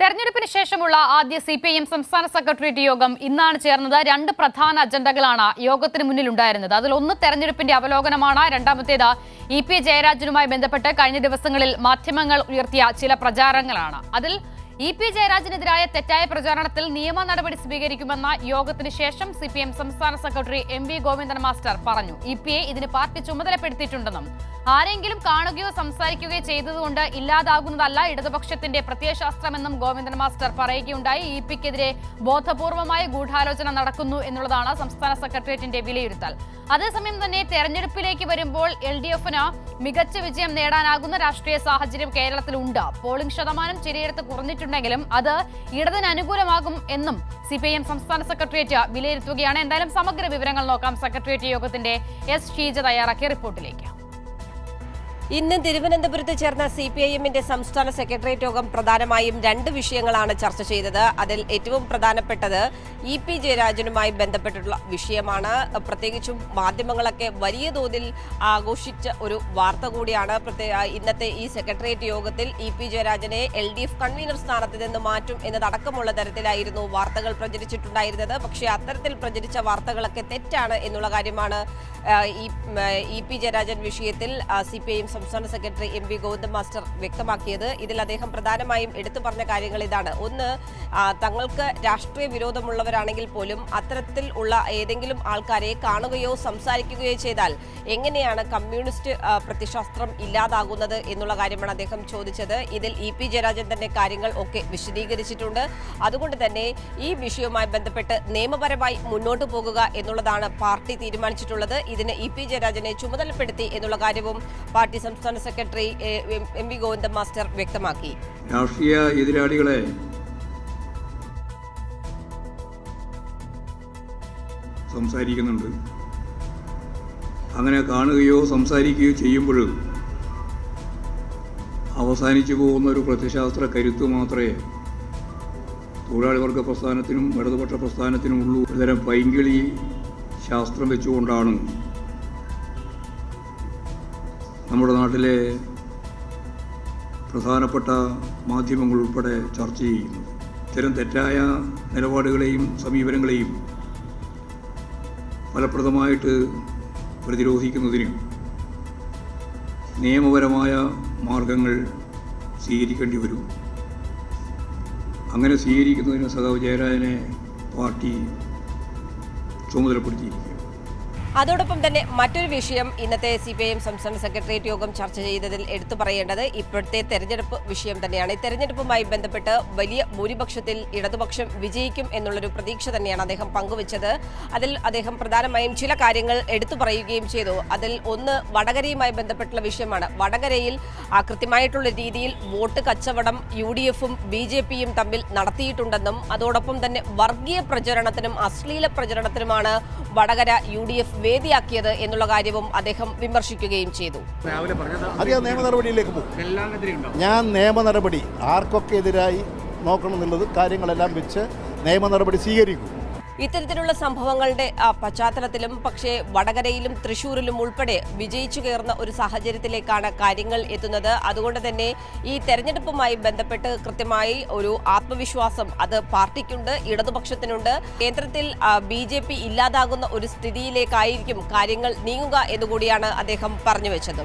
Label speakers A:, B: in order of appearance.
A: തെരഞ്ഞെടുപ്പിന് ശേഷമുള്ള ആദ്യ സിപിഐഎം സംസ്ഥാന സെക്രട്ടേറിയറ്റ് യോഗം ഇന്നാണ് ചേർന്നത്. രണ്ട് പ്രധാന അജണ്ടകളാണ് യോഗത്തിന് മുന്നിലുണ്ടായിരുന്നത്. അതിലൊന്ന് തെരഞ്ഞെടുപ്പിന്റെ അവലോകനമാണ്. രണ്ടാമത്തേത് ഇ.പി. ജയരാജനുമായി ബന്ധപ്പെട്ട് കഴിഞ്ഞ ദിവസങ്ങളിൽ മാധ്യമങ്ങൾ ഉയർത്തിയ ചില പ്രചാരണങ്ങളാണ്. അതിൽ ഇ.പി. ജയരാജനെതിരായ തെറ്റായ പ്രചാരണത്തിൽ നിയമ നടപടി സ്വീകരിക്കുമെന്ന യോഗത്തിന് ശേഷം സിപിഎം സംസ്ഥാന സെക്രട്ടറി എം.വി. ഗോവിന്ദൻ മാസ്റ്റർ പറഞ്ഞു. ഇ.പി.യെ ഇതിന് പാർട്ടി ചുമതലപ്പെടുത്തിയിട്ടുണ്ടെന്നും ആരെങ്കിലും കാണുകയോ സംസാരിക്കുകയോ ചെയ്തതുകൊണ്ട് ഇല്ലാതാകുന്നതല്ല ഇടതുപക്ഷത്തിന്റെ പ്രത്യയശാസ്ത്രമെന്നും ഗോവിന്ദൻ മാസ്റ്റർ പറയുകയുണ്ടായി. ഇ.പി.ക്കെതിരെ ബോധപൂർവമായ ഗൂഢാലോചന നടക്കുന്നു എന്നുള്ളതാണ് സംസ്ഥാന സെക്രട്ടേറിയറ്റിന്റെ വിലയിരുത്തൽ. അതേസമയം തന്നെ തെരഞ്ഞെടുപ്പിലേക്ക് വരുമ്പോൾ LDF-ന് മികച്ച വിജയം നേടാനാകുന്ന രാഷ്ട്രീയ സാഹചര്യം കേരളത്തിലുണ്ട്. പോളിംഗ് ശതമാനം ചിലയിടത്ത് കുറഞ്ഞിട്ടുണ്ടെങ്കിലും അത് ഇടതിന് അനുകൂലമാകും എന്നും സിപിഐഎം സംസ്ഥാന സെക്രട്ടേറിയറ്റ് വിലയിരുത്തുകയാണ്. എന്തായാലും സമഗ്ര വിവരങ്ങൾ നോക്കാം. സെക്രട്ടേറിയറ്റ് യോഗത്തിന്റെ എസ് ഷീജ തയ്യാറാക്കിയ റിപ്പോർട്ടിലേക്ക്.
B: ഇന്ന് തിരുവനന്തപുരത്ത് ചേർന്ന സിപിഐഎമ്മിന്റെ സംസ്ഥാന സെക്രട്ടേറിയറ്റ് യോഗം പ്രധാനമായും രണ്ട് വിഷയങ്ങളാണ് ചർച്ച ചെയ്തത്. അതിൽ ഏറ്റവും പ്രധാനപ്പെട്ടത് ഇ.പി. ജയരാജനുമായി ബന്ധപ്പെട്ടുള്ള വിഷയമാണ്. പ്രത്യേകിച്ചും മാധ്യമങ്ങളൊക്കെ വലിയ തോതിൽ ആഘോഷിച്ച ഒരു വാർത്ത കൂടിയാണ്. ഇന്നത്തെ ഈ സെക്രട്ടേറിയറ്റ് യോഗത്തിൽ ഇ.പി. ജയരാജനെ LDF കൺവീനർ സ്ഥാനത്ത് നിന്ന് മാറ്റും എന്നതടക്കമുള്ള തരത്തിലായിരുന്നു വാർത്തകൾ പ്രചരിച്ചിട്ടുണ്ടായിരുന്നത്. പക്ഷേ അത്തരത്തിൽ പ്രചരിച്ച വാർത്തകളൊക്കെ തെറ്റാണ് എന്നുള്ള കാര്യമാണ് ഇ.പി. ജയരാജൻ വിഷയത്തിൽ സിപിഐഎം സംസ്ഥാന സെക്രട്ടറി എം.വി. ഗോവിന്ദൻ മാസ്റ്റർ വ്യക്തമാക്കിയത്. ഇതിൽ അദ്ദേഹം പ്രധാനമായും എടുത്തു പറഞ്ഞ കാര്യങ്ങൾ ഇതാണ്. ഒന്ന്, തങ്ങൾക്ക് രാഷ്ട്രീയ വിരോധമുള്ളവരാണെങ്കിൽ പോലും അത്തരത്തിൽ ഉള്ള ഏതെങ്കിലും ആൾക്കാരെ കാണുകയോ സംസാരിക്കുകയോ ചെയ്താൽ എങ്ങനെയാണ് കമ്മ്യൂണിസ്റ്റ് പ്രത്യയശാസ്ത്രം ഇല്ലാതാകുന്നത് എന്നുള്ള കാര്യമാണ് അദ്ദേഹം ചോദിച്ചത്. ഇതിൽ ഇ.പി. ജയരാജൻ തന്നെ കാര്യങ്ങൾ ഒക്കെ വിശദീകരിച്ചിട്ടുണ്ട്. അതുകൊണ്ട് തന്നെ ഈ വിഷയവുമായി ബന്ധപ്പെട്ട് നിയമപരമായി മുന്നോട്ട് പോകുക എന്നുള്ളതാണ് പാർട്ടി തീരുമാനിച്ചിട്ടുള്ളത്. ഇതിന് ഇ.പി. ജയരാജനെ ചുമതലപ്പെടുത്തി എന്നുള്ള കാര്യവും പാർട്ടി സംസ്ഥാന സെക്രട്ടറി എം.വി. ഗോവിന്ദൻ മാസ്റ്റർ വ്യക്തമാക്കി.
C: രാഷ്ട്രീയ എതിരാളികളെ സംസാരിക്കുന്നുണ്ട്. അങ്ങനെ കാണുകയോ സംസാരിക്കുകയോ ചെയ്യുമ്പോൾ അവസാനിച്ചു പോകുന്ന ഒരു പ്രത്യയശാസ്ത്ര കരുത്ത് മാത്രമേ തൊഴിലാളി വർഗ പ്രസ്ഥാനത്തിനും ഇടതുപക്ഷ പ്രസ്ഥാനത്തിനും ഉള്ളൂ. ഒരുതരം പൈങ്കിളി ശാസ്ത്രം വെച്ചുകൊണ്ടാണ് നമ്മുടെ നാട്ടിലെ പ്രധാനപ്പെട്ട മാധ്യമങ്ങൾ ഉൾപ്പെടെ ചർച്ച ചെയ്യുന്നത്. ഇത്തരം തെറ്റായ നിലപാടുകളെയും സമീപനങ്ങളെയും ഫലപ്രദമായിട്ട് പ്രതിരോധിക്കുന്നതിന് നിയമപരമായ മാർഗങ്ങൾ സ്വീകരിക്കേണ്ടി വരും. അങ്ങനെ സ്വീകരിക്കുന്നതിന് സഖാവ് ജയരാജനെ പാർട്ടി ചുമതലപ്പെടുത്തിയിരിക്കുക.
B: അതോടൊപ്പം തന്നെ മറ്റൊരു വിഷയം ഇന്നത്തെ സിപിഐഎം സംസ്ഥാന സെക്രട്ടേറിയറ്റ് യോഗം ചർച്ച ചെയ്തതിൽ എടുത്തു പറയേണ്ടത് ഇപ്പോഴത്തെ തെരഞ്ഞെടുപ്പ് വിഷയം തന്നെയാണ്. ഈ തെരഞ്ഞെടുപ്പുമായി ബന്ധപ്പെട്ട് വലിയ ഭൂരിപക്ഷത്തിൽ ഇടതുപക്ഷം വിജയിക്കും എന്നുള്ളൊരു പ്രതീക്ഷ തന്നെയാണ് അദ്ദേഹം പങ്കുവച്ചത്. അതിൽ അദ്ദേഹം പ്രധാനമായും ചില കാര്യങ്ങൾ എടുത്തു പറയുകയും ചെയ്തു. അതിൽ ഒന്ന് വടകരയുമായി ബന്ധപ്പെട്ടുള്ള വിഷയമാണ്. വടകരയിൽ കൃത്യമായിട്ടുള്ള രീതിയിൽ വോട്ട് കച്ചവടം UDF-ഉം BJP-യും തമ്മിൽ നടത്തിയിട്ടുണ്ടെന്നും അതോടൊപ്പം തന്നെ വർഗീയ പ്രചരണത്തിനും അശ്ലീല പ്രചരണത്തിനുമാണ് വടകര UDF വേദിയാക്കിയത് എന്നുള്ള കാര്യവും അദ്ദേഹം വിമർശിക്കുകയും ചെയ്തു.
D: നിയമ നടപടിയിലേക്ക് പോകും. ഞാൻ നിയമ നടപടി ആർക്കൊക്കെ എതിരായി നോക്കണമെന്നുള്ളത് കാര്യങ്ങളെല്ലാം വെച്ച് നിയമ നടപടി സ്വീകരിക്കും.
B: ഇത്തരത്തിലുള്ള സംഭവങ്ങളുടെ പശ്ചാത്തലത്തിലും പക്ഷേ വടകരയിലും തൃശ്ശൂരിലും ഉൾപ്പെടെ വിജയിച്ചു കയറുന്ന ഒരു സാഹചര്യത്തിലേക്കാണ് കാര്യങ്ങൾ എത്തുന്നത്. അതുകൊണ്ട് തന്നെ ഈ തെരഞ്ഞെടുപ്പുമായി ബന്ധപ്പെട്ട് കൃത്യമായി ഒരു ആത്മവിശ്വാസം അത് പാർട്ടിക്കുണ്ട്, ഇടതുപക്ഷത്തിനുണ്ട്. കേന്ദ്രത്തിൽ BJP ഇല്ലാതാകുന്ന ഒരു സ്ഥിതിയിലേക്കായിരിക്കും കാര്യങ്ങൾ നീങ്ങുക എന്നുകൂടിയാണ് അദ്ദേഹം പറഞ്ഞു വെച്ചത്.